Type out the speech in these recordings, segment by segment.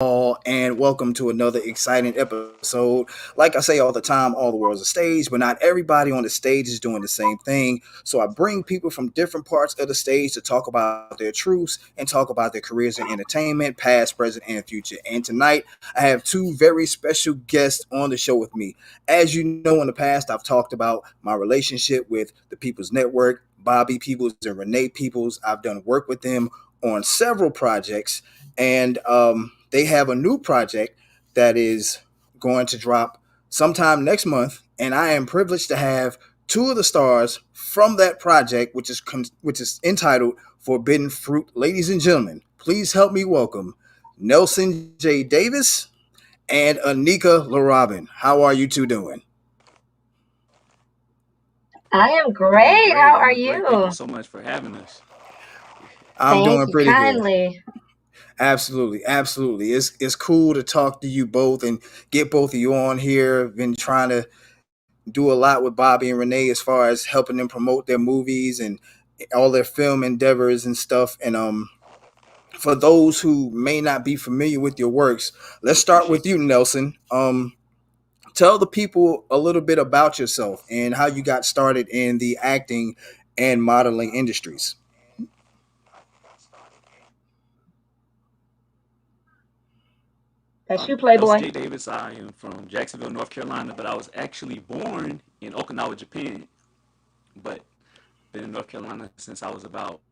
and welcome to another exciting episode. Like I say all the time, all the world's a stage, but not everybody on the stage is doing the same thing. So I bring people from different parts of the stage to talk about their truths and talk about their careers in entertainment, past, present, and future. And tonight, I have two very special guests on the show with me. As you know, in the past, I've talked about my relationship with the People's Network, Bobby Peoples and Renee Peoples. I've done work with them on several projects, and they have a new project that is going to drop sometime next month, and I am privileged to have two of the stars from that project, which is entitled Forbidden Fruit. Ladies and gentlemen, please help me welcome Nelson J. Davis and Anneka LaRobin. How are you two doing? I am Doing great. How great, are doing great. Thank you you? so much for having us. I'm Thank doing you pretty good. kindly. Absolutely, absolutely. It's cool to talk to you both and get both of you on here. Been trying to do a lot with Bobby and Renee as far as helping them promote their movies and all their film endeavors and stuff. And for those who may not be familiar with your works, let's start with Appreciate you. you, Nelson. Tell the people a little bit about yourself and how you got started in the acting and modeling industries. That's you, Nelson Playboy. J. Davis. I am from Jacksonville, North Carolina, but I was actually born in Okinawa, Japan. But been in North Carolina since I was about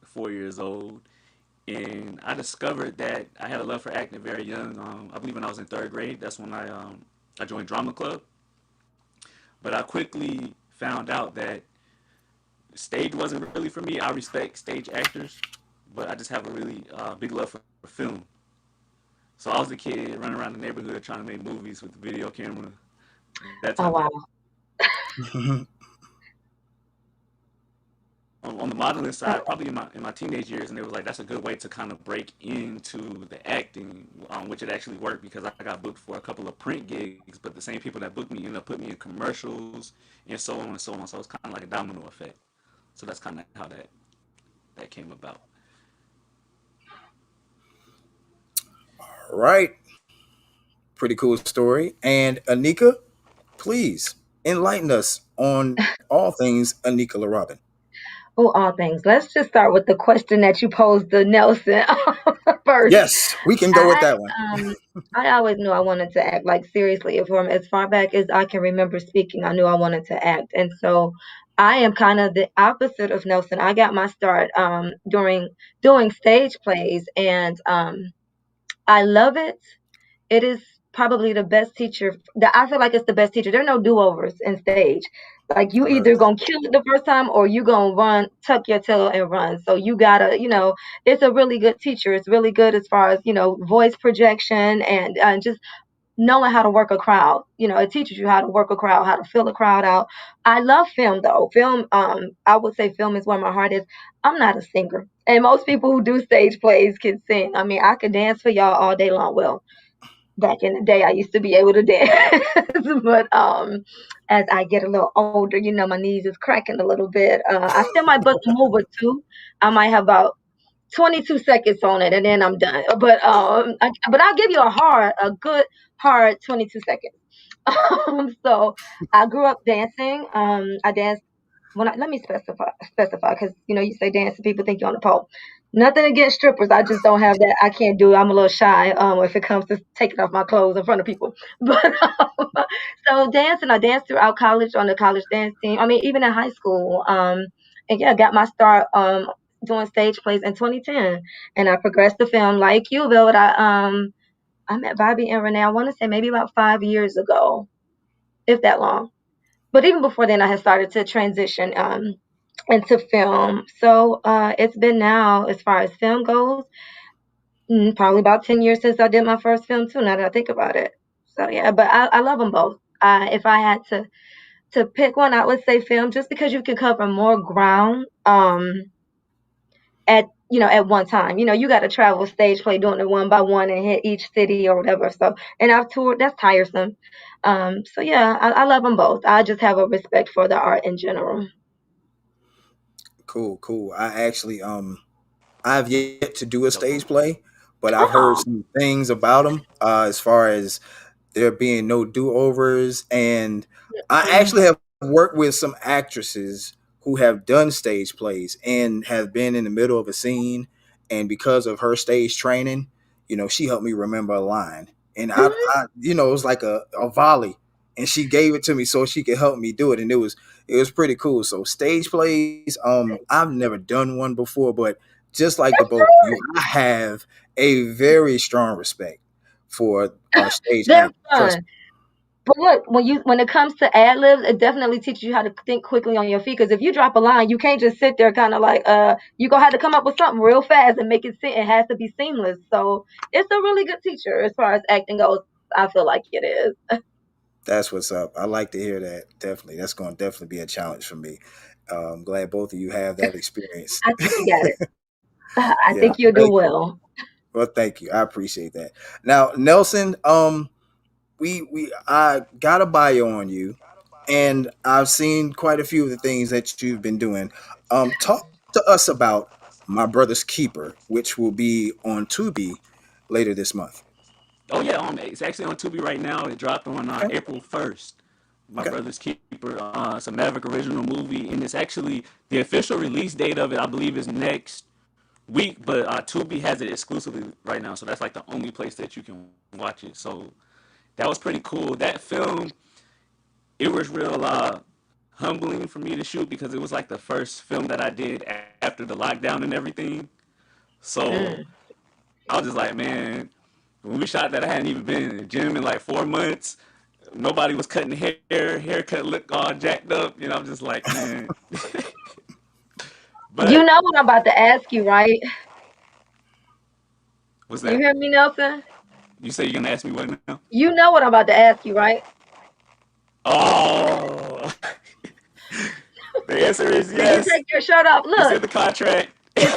4 years old. And I discovered that I had a love for acting very young. I believe when I was in third grade, that's when I joined drama club. But I quickly found out that stage wasn't really for me. I respect stage actors, but I just have a really big love for film. So I was a kid running around the neighborhood trying to make movies with the video camera, that Oh type of. wow. On the modeling side, probably in my teenage years, and it was like that's a good way to kind of break into the acting, which it actually worked because I got booked for a couple of print gigs, but the same people that booked me ended up putting me in commercials and so on and so on. So it's kind of like a domino effect. So that's kind of how that came about. All right, pretty cool story. And Anika, please enlighten us on all things Anika LaRobin. Oh, all things. Let's just start with the question that you posed to Nelson first. Yes, we can go with I that one. um I always knew I wanted to act. Like seriously, from as far back as I can remember speaking, I knew I wanted to act. And so I am kind of the opposite of Nelson. I got my start during doing stage plays, and I love it. It is probably the best teacher that I feel like it's the best teacher. There are no do-overs in stage. Like you I've heard either that. gonna kill it the first time or you gonna run, tuck your tail and run. So you gotta, it's a really good teacher. It's really good as far as, voice projection and just knowing how to work a crowd. It teaches you how to work a crowd, how to fill a crowd out. I love film though. Film, I would say film is where my heart is. I'm not a singer. And most people who do stage plays can sing. I mean, I could dance for y'all all day long. Well, back in the day I used to be able to dance. But as I get a little older, my knees is cracking a little bit. I still might bust a move or two. I might have about 22 seconds on it and then I'm done. But I'll give you a good hard 22 seconds. So I grew up dancing. I danced let me specify because you say dance and people think you're on the pole. Nothing against strippers. I just don't have that. I can't do it. I'm a little shy if it comes to taking off my clothes in front of people. But so dancing, I danced throughout college on the college dance team. I mean, even in high school. And yeah, got my start doing stage plays in 2010, and I progressed to film like you, Bill. But I met Bobby and Renee. I want to say maybe about 5 years ago, if that long. But even before then, I had started to transition into film. So it's been now, as far as film goes, probably about 10 years since I did my first film, too, now that I think about it. So yeah, but I love them both. If I had to pick one, I would say film, just because you can cover more ground at one time. You got to travel stage play doing it one by one and hit each city or whatever. So, and I've toured. That's tiresome. So yeah, I love them both. I just have a respect for the art in general. Cool, cool. I've yet to do a That was stage one. play, but I've heard Oh. some things about them as far as there being no do-overs. And I Mm. actually have worked with some actresses who have done stage plays and have been in the middle of a scene, and because of her stage training, she helped me remember a line. And Mhm. it was like a volley, and she gave it to me so she could help me do it, and it was pretty cool. So stage plays, I've never done one before, but just like the both of you, I have a very strong respect for stage They're acting. Trust fun. But look, when it comes to ad libs, it definitely teaches you how to think quickly on your feet. Because if you drop a line, you can't just sit there kind of like you gonna have to come up with something real fast and make it sit. It has to be seamless. So it's a really good teacher as far as acting goes. I feel like it is. That's what's up. I like to hear that. Definitely, that's going to definitely be a challenge for me. I'm glad both of you have that experience. I think you got it. I Yeah, think you'll do thank you. well. Well, thank you. I appreciate that. Now, Nelson, we I got a bio on you, and I've seen quite a few of the things that you've been doing. Talk to us about My Brother's Keeper, which will be on Tubi later this month. Oh yeah, it's actually on Tubi right now. It dropped on Okay. April 1st. My Okay. Brother's Keeper. It's a Maverick original movie, and it's actually the official release date of it. I believe is next week, but Tubi has it exclusively right now, so that's like the only place that you can watch it. So that was pretty cool. That film, it was real humbling for me to shoot because it was like the first film that I did after the lockdown and everything. So Mm. I was just like, man, when we shot that, I hadn't even been in the gym in like 4 months. Nobody was cutting haircut looked all jacked up. I'm just like, man. You But know what I'm about to ask you, right? what's You that? hear me, Nelson? You say you're gonna ask me what now? You know what I'm about to ask you, right? Oh, the answer is Did you yes. take your shirt off? It's Look, in the contract. it's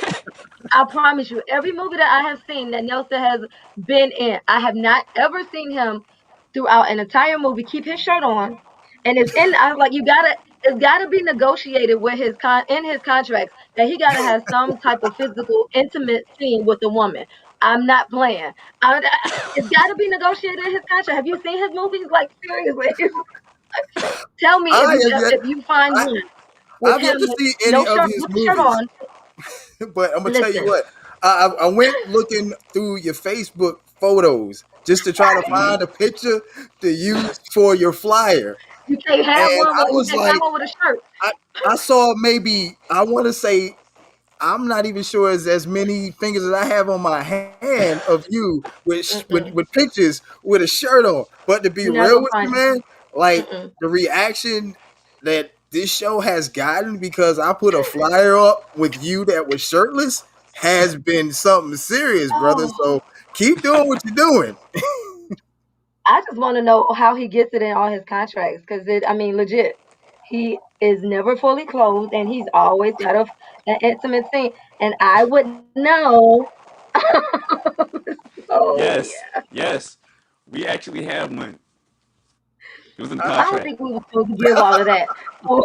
I promise you, every movie that I have seen that Nelson has been in, I have not ever seen him throughout an entire movie keep his shirt on. And it's in. I was like, it's gotta be negotiated with in his contracts that he gotta have some type of physical, intimate scene with a woman. I'm not playing. It's gotta be negotiated in his contract. Have you seen his movies? Like seriously, tell me I have yet if you find I, one with I've him yet to with see no any of shirt, his with the shirt movies. on. But I'm gonna tell you Listen, what. I went looking through your Facebook photos just to try to Mhm. find a picture to use for your flyer, and I you was can't have like, one with a shirt. I I saw maybe, I want to say, I'm not even sure as many fingers as I have on my hand of you with Mm-mm. pictures with a shirt on. But to be You're not real gonna with you, find man, like it. the reaction that this show has gotten because I put a flyer up with you that was shirtless has been something serious, brother. Oh, So keep doing what you're doing. I just want to know how he gets it in all his contracts because I mean, legit, he is never fully clothed and he's always got an intimate scene, and I would know. So Yes, yeah, yes. We actually have one. It was in the I, I don't contract. think we were supposed to give all of that. Oh,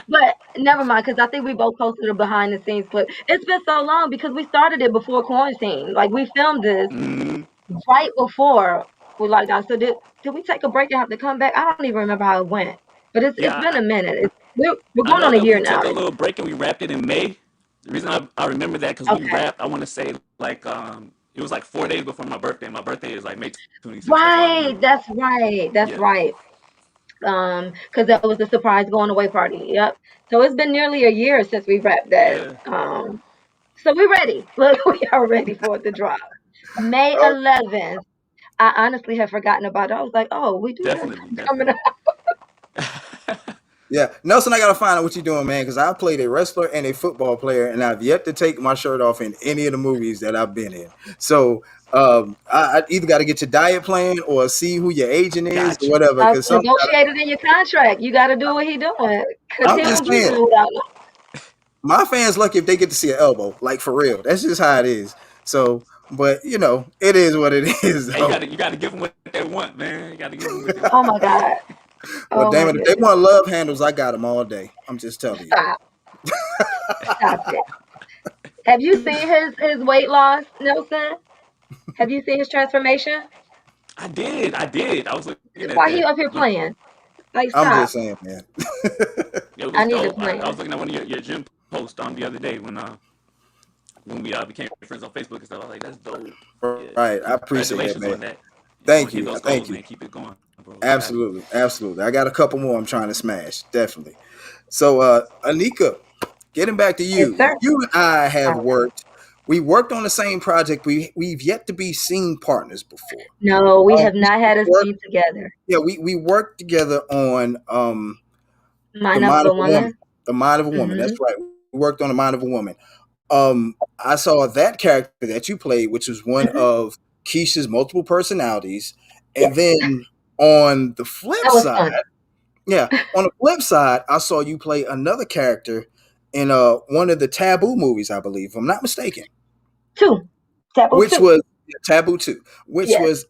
but never mind, because I think we both posted a behind the scenes clip. It's been so long because we started it before quarantine. Like we filmed this Hmm. right before we locked down. So did we take a break and have to come back? I don't even remember how it went. But it's Yeah, been a minute. We're I going know on a that year we now. took a little break and we wrapped it in May. The reason I remember that because we Okay. wrapped, I want to say like it was like 4 days before my birthday. My birthday is like May 26th. That's why I Right. remember. That's right. That's Yeah, right. Because that was the surprise going away party. Yep. So it's been nearly a year since we wrapped that. yeah, So we're ready. Look, we are ready for it to drop. May oh, 11th. I honestly have forgotten about it. I was like, oh, we do have definitely, something coming definitely. up. yeah, Nelson, I gotta find out what you're doing, man, because I played a wrestler and a football player, and I've yet to take my shirt off in any of the movies that I've been in. So I either got to get your diet plan or see who your agent is or Got you. whatever. Because Negotiated in your contract. You got to do what he doing because I'm he just don't do saying, nothing without no. my fans lucky if they get to see an elbow, like for real. That's just how it is. So, but it is what it is, Hey, though. you gotta give them what they want, man. You gotta give them what they Oh want. my God. Well, Oh damn my it, if they goodness. want love handles, I got them all day. I'm just telling you. Stop. Stop it. Have you seen his weight loss, Nelson? Have you seen his transformation? I did. I was looking at that. Why he up here playing? Like, I'm stop. just saying, man. It was I need to dope. I plan. was looking at one of your gym posts the other day when we became friends on Facebook and stuff. I was like, that's dope. Yeah. Right. I appreciate that, Congratulations man. on that. You're gonna Thank hit you. those Thank goals, you. man. Keep it going, bro. You got it. Absolutely. Absolutely. I got a couple more I'm trying to smash. Definitely. So, Anika, getting back to Yes, you. sir. You and I have All right. worked. We worked on the same project. We've yet to be seen partners before. No, we have We not had a worked. scene together. Yeah, we worked together on the Mind of Mind of a a Woman. woman. The Mind of a Woman. That's Hmm. right. We worked on the Mind of a Woman. I saw that character that you played, which was one Hmm. of Keisha's multiple personalities, and Yes, then on the flip that was side, fun. yeah, on the flip side, I saw you play another character in one of the Taboo movies, I believe, if I'm not mistaken, Two. Taboo which two. was Taboo 2, which Yes. was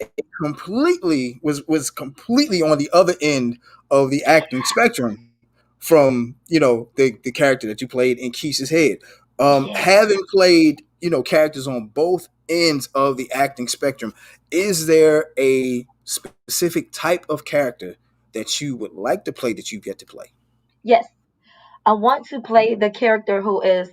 was completely on the other end of the acting spectrum from the character that you played in Keisha's head. Yes. Having played characters on both ends of the acting spectrum, is there a specific type of character that you would like to play that you've yet to play? Yes. I want to play the character who is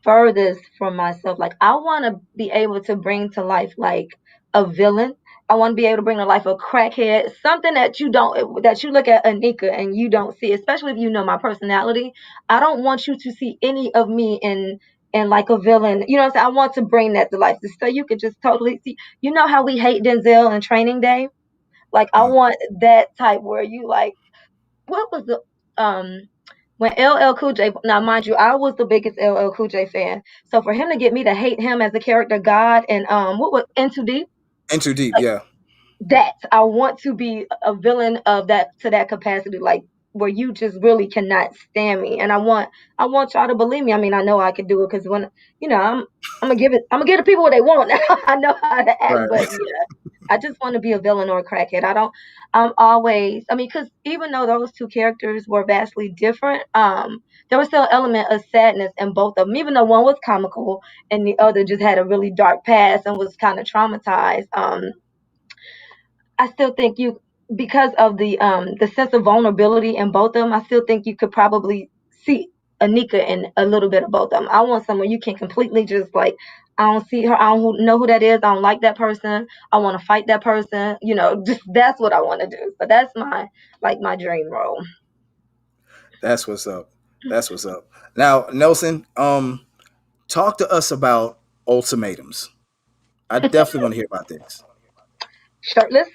furthest from myself. Like, I want to be able to bring to life like a villain. I want to be able to bring to life a crackhead, something that you look at Aneka and you don't see, especially if you know my personality. I don't want you to see any of me in like a villain. You know what I'm saying? I want to bring that to life, so you could just totally see. You know how we hate Denzel in Training Day? Like, I Mhm. want that type where you like, what was the when LL Cool J, now mind you, I was the biggest LL Cool J fan. So for him to get me to hate him as a character God and what was Into Deep, In Too Deep, like yeah. that, I want to be a villain of that to that capacity, like where you just really cannot stand me. And I want y'all to believe me. I mean, I know I can do it because when I'm gonna give the people what they want. I know how to act, Right. but yeah. I just want to be a villain or a crackhead. I'm always, I mean, because even though those two characters were vastly different, there was still an element of sadness in both of them, even though one was comical and the other just had a really dark past and was kind of traumatized. I still think you, because of the sense of vulnerability in both of them, I still think you could probably see Anika in a little bit of both of them. I want someone you can completely just like, I don't see her, I don't know who that is, I don't like that person, I want to fight that person, just that's what I want to do. So that's my dream role. That's what's up. That's what's up. Now, Nelson, talk to us about ultimatums. I definitely want to hear about this. Shirtless,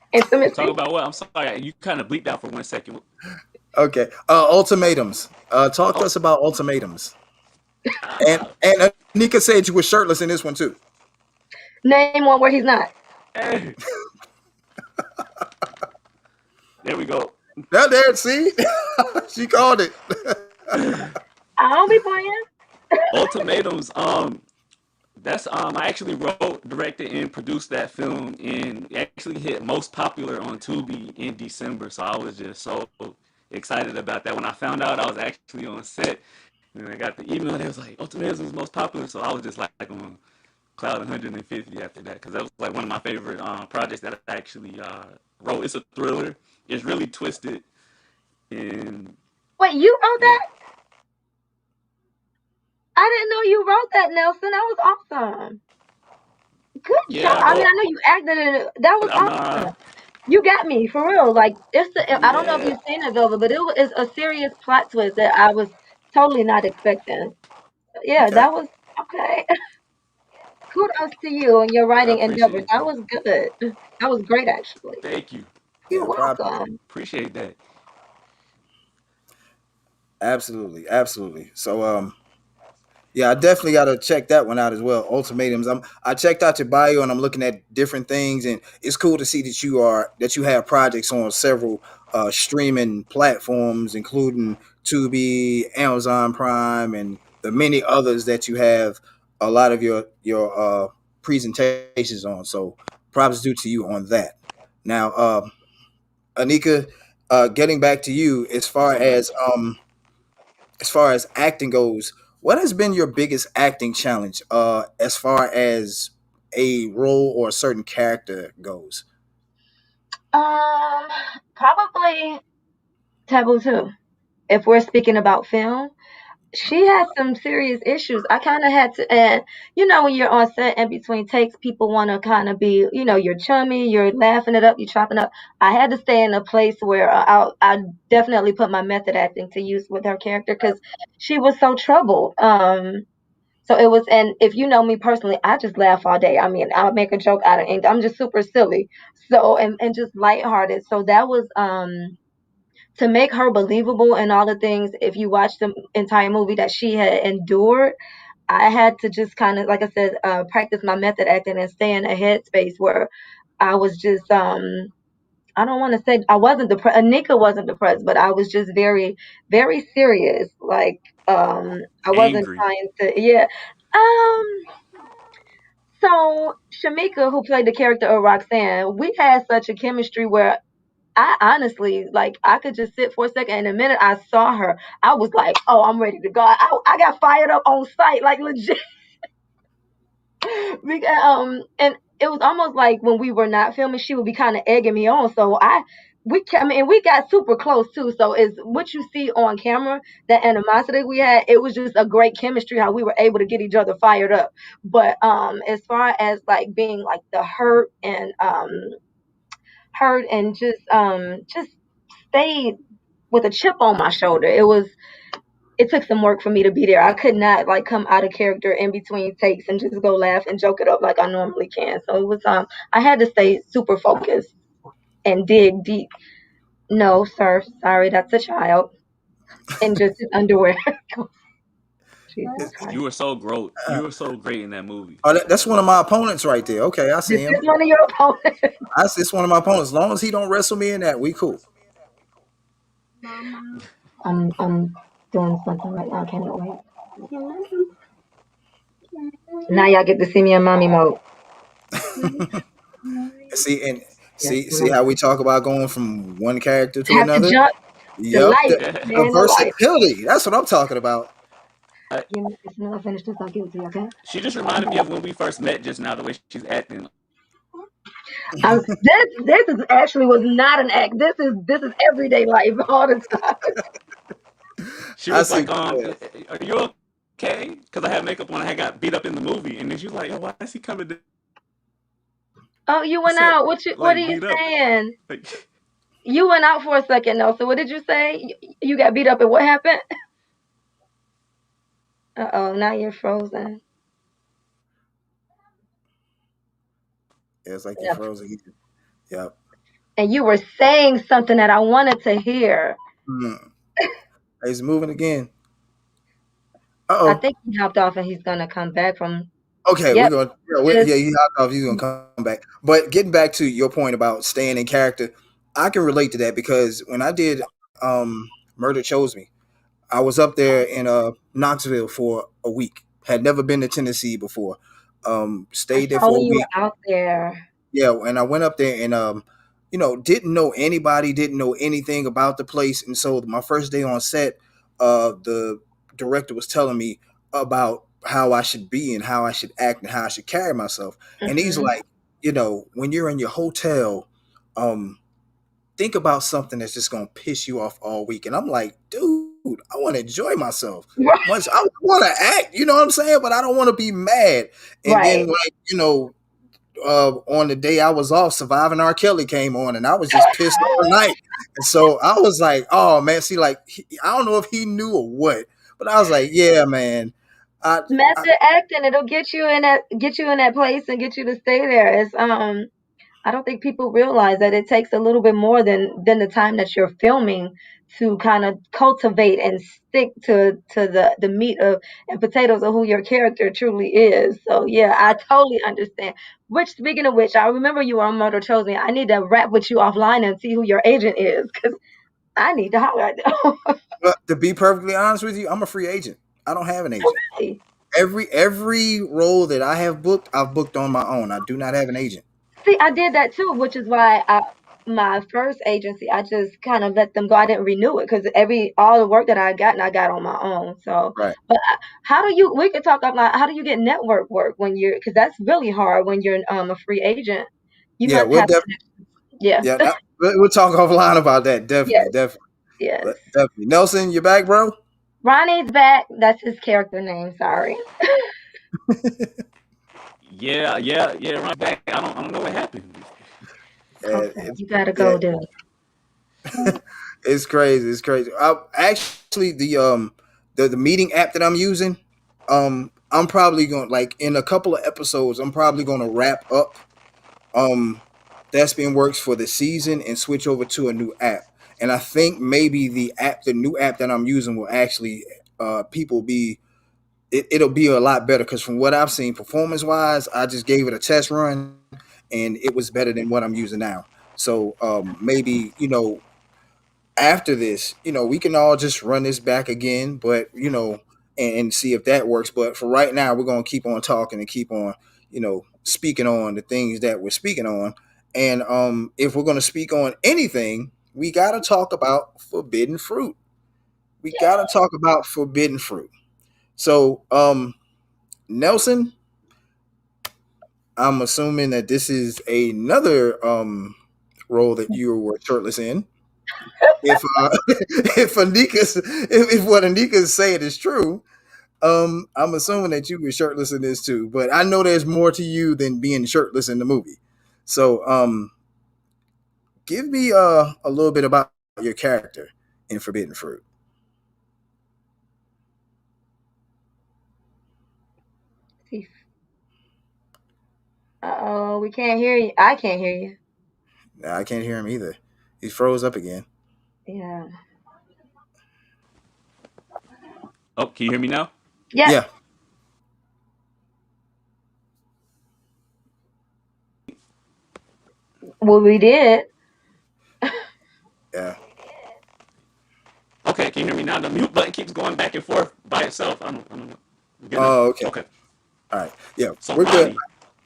Talk intimacy. about what? I'm sorry, you kind of bleeped out for 1 second. Okay. Ultimatums. Talk to Oh, us about ultimatums. And uh, and Anika said you were shirtless in this one too. Name one where he's not. hey, there we go. Now there, see, she called it. I don't be playing. Ultimatums. That's I actually wrote, directed, and produced that film, and it actually hit most popular on Tubi in December. So I was just so excited about that. When I found out I was actually on set, and I got the email, and it was like Ultimatums was most popular. So I was just like on cloud 150 after that, because that was like one of my favorite projects that I actually wrote. It's a thriller. It's really twisted, and Wait, you wrote yeah, that? I didn't know you wrote that, Nelson. That was awesome. Good job. yeah, I I mean, wrote. I know you acted in it. That was I'm awesome. You got me for real. Like I don't know if yeah. you've seen it, Velvet, but it's a serious plot twist that I was totally not expecting. Yeah, Okay. that was okay. Kudos to you and your I writing endeavors. appreciate That that. was good. That was great, actually. Thank you. You're Yeah. Props. welcome. Appreciate that. Absolutely. Absolutely. So yeah, I definitely got to check that one out as well. Ultimatums. I checked out your bio and I'm looking at different things, and it's cool to see that you have projects on several streaming platforms, including Tubi, Amazon Prime, and the many others that you have a lot of your presentations on. So props due to you on that. Now, Anika, getting back to you Yes, sir. as far as acting goes, What has been your biggest acting challenge, as far as a role or a certain character goes? Um, Probably Taboo too. If we're speaking about film, she has some serious issues. I kind of had to, and when you're on set and between takes, people want to kind of be, you're chummy, you're laughing it up, you're chopping up. I had to stay in a place where I definitely put my method acting to use with her character because she was so troubled. So it was, and if you know me personally, I just laugh all day. I mean, I'll make a joke out of anything. I'm just super silly. So, and just lighthearted. So that was, to make her believable and all the things, if you watch the entire movie that she had endured, I had to just kind of, like I said, practice my method acting and stay in a headspace where I was just, I don't want to say I wasn't depressed. Annika wasn't depressed, but I was just very, very serious. Like, I wasn't Angry. trying to, yeah. Um, so Shamika, who played the character of Roxanne, we had such a chemistry where I honestly, like, I could just sit for a second, and the minute I saw her, I was like, "Oh, I'm ready to go." I got fired up on sight, like legit. Because, and it was almost like when we were not filming, she would be kind of egging me on. So I mean, we got super close too. So is what you see on camera, that animosity we had, it was just a great chemistry how we were able to get each other fired up. But as far as like being like the hurt and just stayed with a chip on my shoulder. It took some work for me to be there. I could not like come out of character in between takes and just go laugh and joke it up like I normally can. So it was I had to stay super focused and dig deep. No, sir, sorry, that's a child in just his underwear. Jesus Is- You Christ. were so great. uh, You were so great in that movie. that's one of my opponents right there. Okay, I This see him. is one of your opponents. I see it's one of my opponents. As long as he don't wrestle me in that, we cool. I'm doing something right now. I cannot wait. Now y'all get to see me in mommy mode. See and Yes, see ma'am. how we talk about going from one character to Have to another. jump the Yep, life, the man, the life. versatility. That's what I'm talking about. I, Give me as soon as I finish this, I'll give it to you, okay? she just reminded me of when we first met just now, the way she's acting. This is actually was not an act. This is everyday life all the time. She I was see like, what you're saying. are you okay? Because I had makeup when I had got beat up in the movie. And then she was like, yo, why is he coming to Oh, you the went set out. What are like you beat up? saying? Like, You went out for a second though. So what did you say? You got beat up and what happened? Uh-oh, now you're frozen. Yeah, it's like you Yep. froze again. Yep. And you were saying something that I wanted to hear. Hmm. He's moving again. Uh I oh. think he hopped off and he's gonna come back from. Okay, we're Yep. going. Yeah, Just yeah. He hopped off. He's gonna come back. But getting back to your point about staying in character, I can relate to that because when I did Murder Chose Me, I was up there in Knoxville for a week. Had never been to Tennessee before. I Stayed there saw for when a you were week. out there. Yeah, and I went up there and didn't know anybody, didn't know anything about the place, and so my first day on set, the director was telling me about how I should be and how I should act and how I should carry myself, and he's Hmm. like, when you're in your hotel, um, think about something that's just gonna piss you off all week, and I'm like, dude, I want to enjoy myself. Much I want to act, you know what I'm saying, but I don't want to be mad. And then Right. like on the day I was off, Surviving R. Kelly came on, and I was just pissed all night. And so I was like, "Oh man, see, like I don't know if he knew or what, but I was like, yeah, man, I Method acting, it'll get you in that place and get you to stay there. It's I don't think people realize that it takes a little bit more than the time that you're filming to kind of cultivate and stick to the meat of and potatoes of who your character truly is. So yeah, I totally understand. Which speaking of which, I remember you were on Murder Chose Me. I need to rap with you offline and see who your agent is because I need to holler at them. but to be perfectly honest with you, I'm a free agent. I don't have an agent. Hey, Every role that I have booked, I've booked on my own. I do not have an agent. see, I did that too, which is why I My first agency, I just kind of let them go. I didn't renew it because all the work that I got on my own. So, Right. but how do you? We could talk about how do you get network work when you're because that's really hard when you're a free agent. You Yeah, must we'll have def- connections. Yeah. yeah, we'll talk offline about that. Definitely, Yes. definitely, Yes. definitely. Nelson, you back, bro? Ronnie's back. That's his character name. Sorry. Yeah. Ronnie's back. I don't know what happened. Okay, It's you gotta yeah, go, dude. it's crazy. It's crazy. Actually, the meeting app that I'm using, I'm probably going like in a couple of episodes. I'm probably going to wrap up um THESPIANWERX for the season and switch over to a new app. And I think maybe the new app that I'm using will actually people be it'll be a lot better because from what I've seen performance wise, I just gave it a test run and it was better than what I'm using now. So maybe after this, we can all just run this back again, but and see if that works. But for right now, we're gonna keep on talking and keep on, speaking on the things that we're speaking on. And if we're gonna speak on anything, we gotta talk about forbidden fruit. We gotta talk about forbidden fruit. So, Nelson, I'm assuming that this is another role that you were shirtless in. If if if what Anneka's saying is true, I'm assuming that you were shirtless in this too. But I know there's more to you than being shirtless in the movie. So give me a little bit about your character in Forbidden Fruit. Oh, we can't hear you. I can't hear you. Nah, I can't hear him either. He froze up again. Yeah. Oh, can you hear me now? Yes. Yeah. Well, we did. Yeah. Okay, can you hear me now? The mute button keeps going back and forth by itself. I don't know. You good now? Oh, okay. Okay. All right. Yeah, So we're good. Ronnie,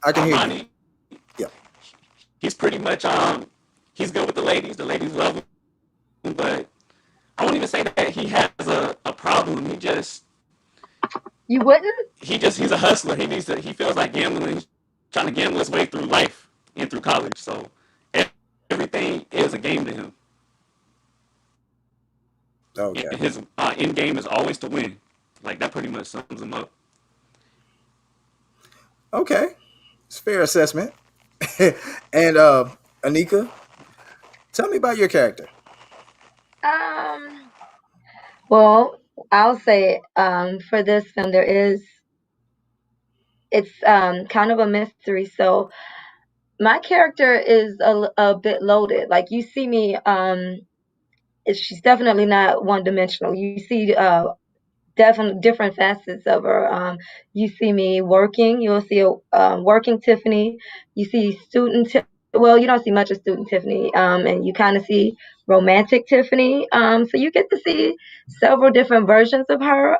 I can hear you. Ronnie, Yeah. he's pretty much he's good with the ladies. The ladies love him, but I won't even say that he has a problem. You wouldn't? He's a hustler. He feels like gambling. He's trying to gamble his way through life and through college. So everything is a game to him. Okay. And his end game is always to win. Like that pretty much sums him up. Okay. It's a fair assessment. And Anneka, tell me about your character. Um. Well, I'll say for this film there is it's kind of a mystery. So my character is a bit loaded. Like you see me, she's definitely not one dimensional. You see definitely different facets of her. You see me working. You'll see a working Tiffany. You see well, you don't see much of student Tiffany, and you kind of see romantic Tiffany. So you get to see several different versions of her.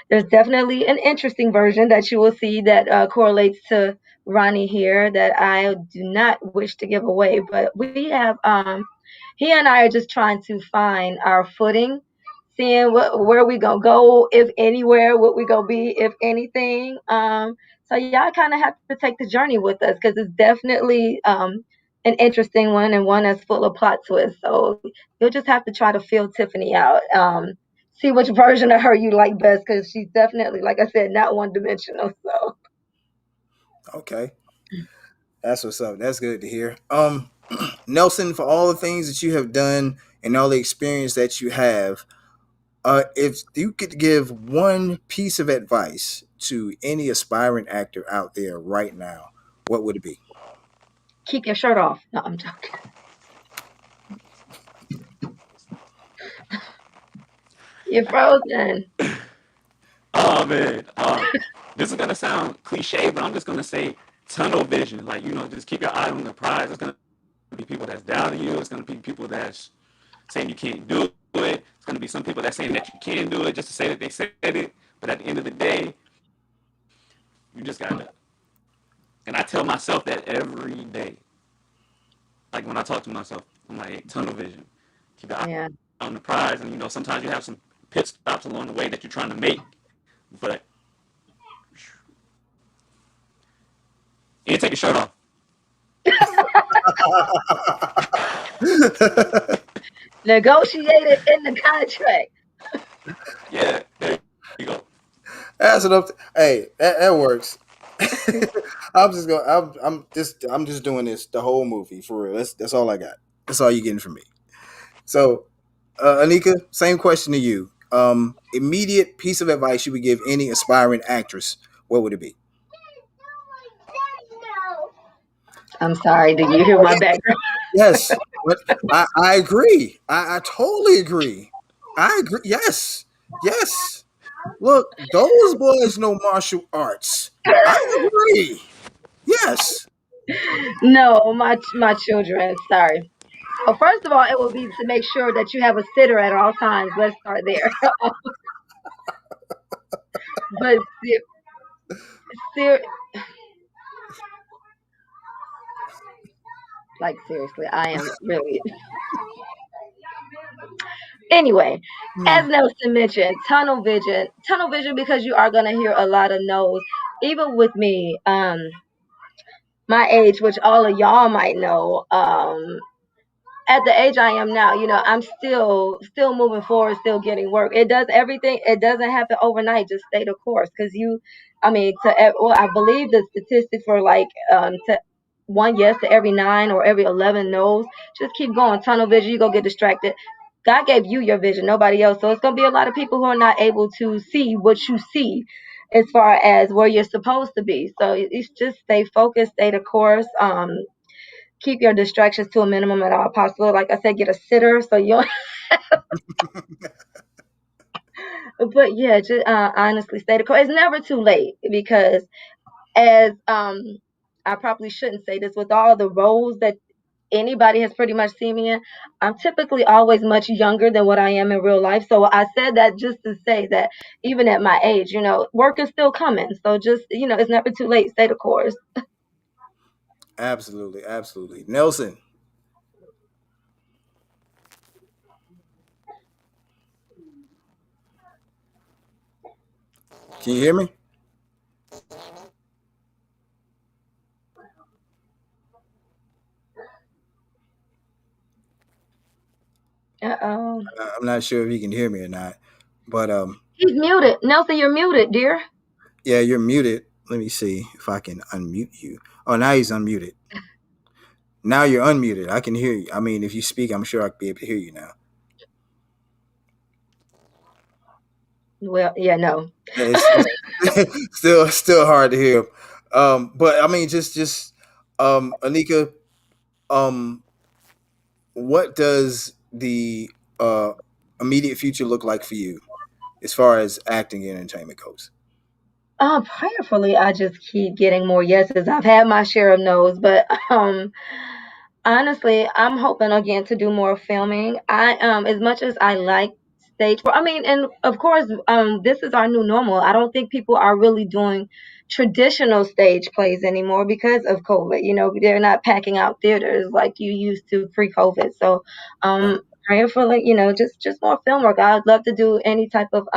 There's definitely an interesting version that you will see that correlates to Ronnie here that I do not wish to give away. But we have he and I are just trying to find our footing, seeing where we gonna go, if anywhere, what we gonna be, if anything. So y'all kind of have to take the journey with us because it's definitely an interesting one and one that's full of plot twists. So you'll just have to try to feel Tiffany out. See which version of her you like best because she's definitely, like I said, not one dimensional. So Okay. That's what's up. That's good to hear. Nelson, for all the things that you have done and all the experience that you have, if you could give one piece of advice to any aspiring actor out there right now, what would it be? keep your shirt off. No, I'm joking. You're frozen. Oh man, this is gonna sound cliche, but I'm just gonna say tunnel vision. Like just keep your eye on the prize. It's gonna be people that's doubting you. It's gonna be people that's saying you can't do it. It's gonna be some people that's saying that you can do it just to say that they said it. But at the end of the day, you just gotta. And I tell myself that every day. like when I talk to myself, I'm like, hey, tunnel vision. Keep the eye Yeah. on the prize, and sometimes you have some pit stops along the way that you're trying to make, but you didn't take your shirt off. Negotiated in the contract. Yeah, there you go. That's enough. Hey, that works. I'm just going. I'm just doing this the whole movie for real. That's all I got. That's all you getting from me. So, Anika, same question to you. Immediate piece of advice you would give any aspiring actress. What would it be? I'm sorry. Do you hear Oh, my background? yes, but I agree. I totally agree. I agree. Yes, yes. Look, those boys know martial arts. I agree. Yes. No, my children. Sorry. Well, first of all, it will be to make sure that you have a sitter at all times. Let's start there. But ser- like seriously, I am really. Anyway, as Hmm. Nelson mentioned, tunnel vision, because you are gonna hear a lot of no's. Even with me, my age, which all of y'all might know, at the age I am now, I'm still moving forward, still getting work. It does everything. It doesn't happen overnight. Just stay the course, because I mean, well, I believe the statistics were like to one yes to every nine or every 11 no's. Just keep going. Tunnel vision. You go get distracted. God gave you your vision, nobody else. So it's gonna be a lot of people who are not able to see what you see, as far as where you're supposed to be. So it's just stay focused, stay the course. Keep your distractions to a minimum at all possible. Like I said, get a sitter so you. But yeah, just honestly, stay the course. It's never too late, because as I probably shouldn't say this, with all the roles that anybody has pretty much seen me in, I'm typically always much younger than what I am in real life. So I said that just to say that even at my age, work is still coming. So just, it's never too late. Stay the course. Absolutely, absolutely. Nelson, can you hear me? Uh-oh. I'm not sure if you can hear me or not, but He's muted. Nelson, you're muted, dear. yeah, you're muted. Let me see if I can unmute you. Oh, now he's unmuted. Now you're unmuted. I can hear you. I mean, if you speak, I'm sure I'll be able to hear you now. Well, yeah, no. It's still hard to hear. But I mean, just Anika, um, what does the immediate future look like for you as far as acting and entertainment goes? Prayerfully, I just keep getting more yeses. I've had my share of no's, but honestly, I'm hoping again to do more filming. As much as I like stage work, I mean, and of course, this is our new normal. I don't think people are really doing traditional stage plays anymore because of COVID. They're not packing out theaters like you used to pre-COVID. So, Right. prayerfully, just more film work. I'd love to do any type of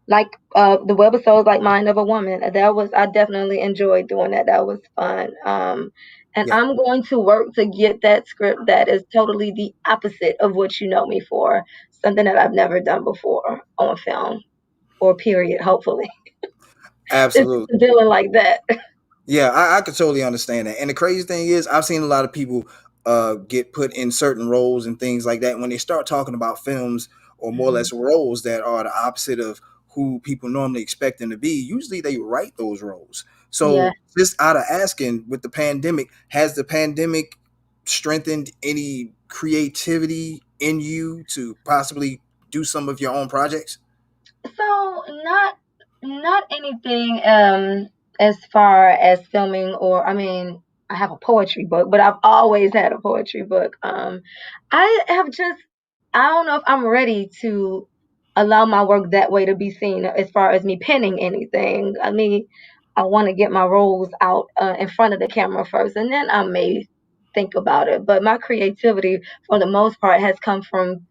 like the webisodes, like Mind of a Woman. That was, I definitely enjoyed doing that. That was fun. And Yeah, I'm going to work to get that script that is totally the opposite of what you know me for, something that I've never done before on film, or period. Hopefully, it's absolutely. feeling like that. Yeah, I could totally understand that. And the crazy thing is, I've seen a lot of people get put in certain roles and things like that. When they start talking about films or more or Mhm. less roles that are the opposite of who people normally expect them to be, usually they write those roles. Yeah. So, just out of asking, with the pandemic, has the pandemic strengthened any creativity in you to possibly do some of your own projects? So not anything as far as filming, or I mean, I have a poetry book, but I've always had a poetry book. I have just, I don't know if I'm ready to allow my work that way to be seen, as far as me penning anything. I want to get my roles out in front of the camera first, and then I may. think about it. But my creativity, for the most part, has come from,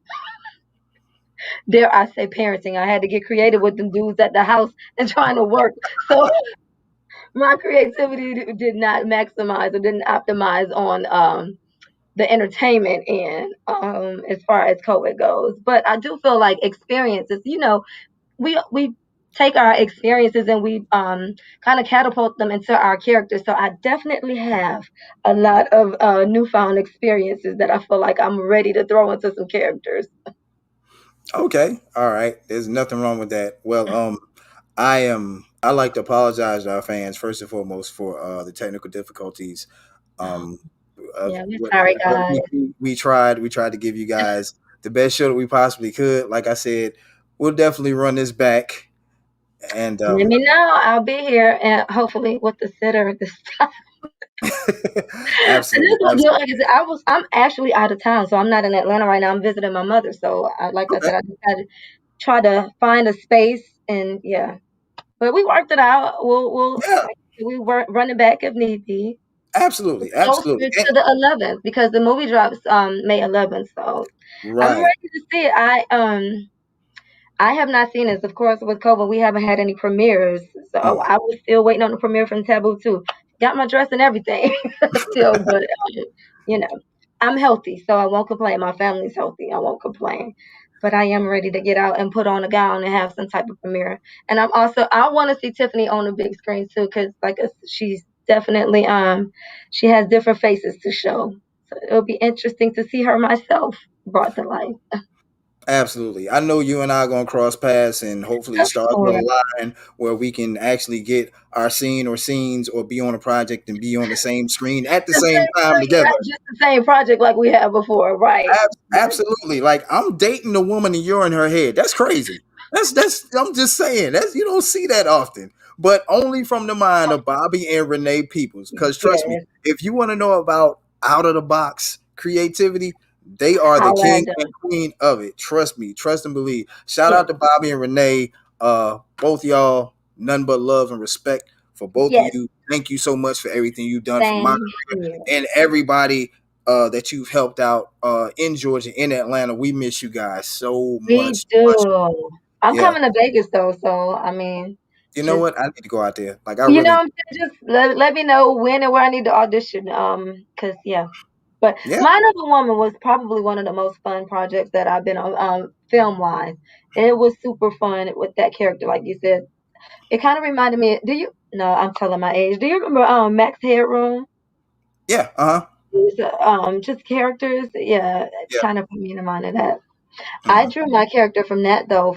dare I say, parenting. I had to get creative with them dudes at the house and trying to work. So my creativity did not maximize or didn't optimize on the entertainment end as far as COVID goes. But I do feel like experiences, we take our experiences and we kind of catapult them into our characters. So I definitely have a lot of newfound experiences that I feel like I'm ready to throw into some characters. Okay, all right. There's nothing wrong with that. Well, I like to apologize to our fans first and foremost for the technical difficulties. Um, Yeah, we're sorry, but guys. we tried to give you guys the best show that we possibly could. Like I said, we'll definitely run this back, and Let me know. I'll be here and hopefully with the sitter this time. And absolutely, this was, absolutely. like I said, I'm actually out of town, so I'm not in Atlanta right now. I'm visiting my mother. So like I Okay, said, I just had to try to find a space and yeah. But we worked it out. We'll yeah, we were running back if need be. absolutely, Closer absolutely. to the 11th because the movie drops May 11th. So I'm Right. ready to see it. I have not seen this. Of course, with COVID, we haven't had any premieres. So Mm. I was still waiting on the premiere from Taboo too. Got my dress and everything still, but you know, I'm healthy, so I won't complain. My family's healthy. I won't complain. But I am ready to get out and put on a gown and have some type of premiere. And I want to see Tiffany on the big screen too, because she's definitely she has different faces to show. So it'll be interesting to see her myself brought to life. Absolutely. I know you and I are going to cross paths and hopefully Of start with course. a line where we can actually get our scene or scenes or be on a project and be on the same screen at the The same same time screen, together. not just the same project like we had before, right? Absolutely. Like I'm dating a woman and you're in her head. That's crazy. That's I'm just saying. That's you don't see that often. But only from the mind of Bobby and Renee Peoples. Because trust me, Yes, if you want to know about out of the box creativity, they are the holla at king and them. queen of it. Trust me, trust and believe. Shout Yes, out to Bobby and Renee. Both y'all, none but love and respect for both of yes, you. Thank you so much for everything you've done for my same here. and everybody that you've helped out in Georgia, in Atlanta. We miss you guys so We much, much. do. I'm Yeah. coming to Vegas though, so I mean, You know just what? I need to go out there. Like I you know really, what I'm saying, just let me know when and where I need to audition. Cause yeah. But yeah. Mind of a Woman was probably one of the most fun projects that I've been on, film wise. It was super fun with that character, like you said. It kind of reminded me. Do you? No, I'm telling my age. Do you remember Max Headroom? Yeah. Uh huh. It was, just characters. Yeah, it Yeah. kind of put me in mind of that. I Mhm. drew my character from that though.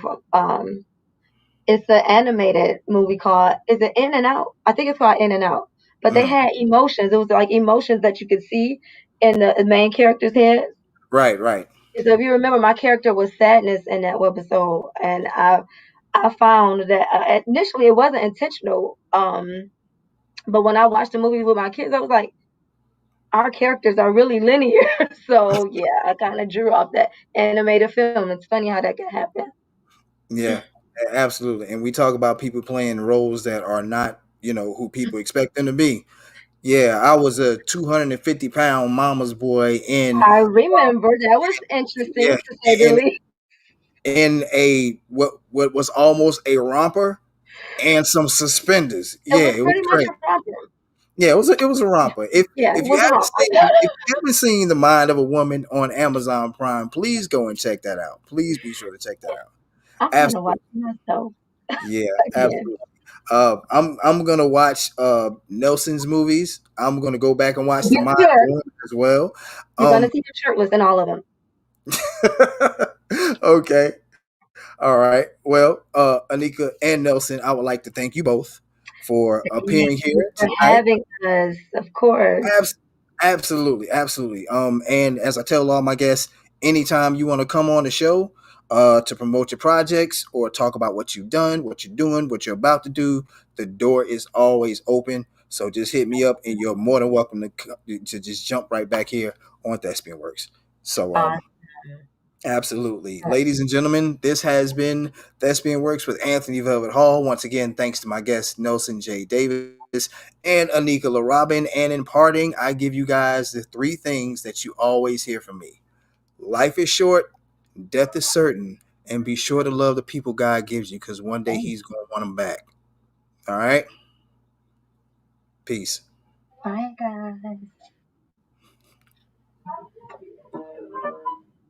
It's an animated movie called. Is it In and Out? I think it's called In and Out. But they Mm. had emotions. It was like emotions that you could see in the main character's head. Right. Right. So if you remember, my character was sadness in that webisode, and I found that initially it wasn't intentional. But when I watched the movie with my kids, I was like, our characters are really linear. So yeah, I kind of drew off that animated film. It's funny how that can happen. Yeah. Absolutely. And we talk about people playing roles that are not, who people expect them to be. Yeah, I was a 250-pound mama's boy I remember that was yeah, interesting to say the in least. in a what was almost a romper and some suspenders. It Yeah, was it was pretty much crazy. a problem. Yeah, it was a romper. If Yeah, it if you was a haven't romp. seen if you haven't seen The Mind of a Woman on Amazon Prime, please go and check that out. Please be sure to check that out. I'm gonna watch Absolutely. it myself Yeah, again. absolutely. I'm gonna watch Nelson's movies. I'm gonna go back and watch The You Mind of a should. Woman as well. You're gonna Um see him shirtless in all of them. okay. All right. Well, Anika and Nelson, I would like to thank you both for Thank appearing you here for tonight. having us, of course. Abs- Absolutely, absolutely. And as I tell all my guests, anytime you want to come on the show, to promote your projects or talk about what you've done, what you're doing, what you're about to do, the door is always open. So just hit me up, and you're more than welcome to just jump right back here on Thespian Works. So, Awesome. absolutely, ladies and gentlemen, this has been Thespian Works with Anthony Velvet Hall. Once again, thanks to my guest Nelson J. Davis. and Anneka LaRobin. And in parting, I give you guys the three things that you always hear from me: life is short, death is certain, and be sure to love the people God gives you because one day He's going to want them back. All right? Peace. Bye, guys.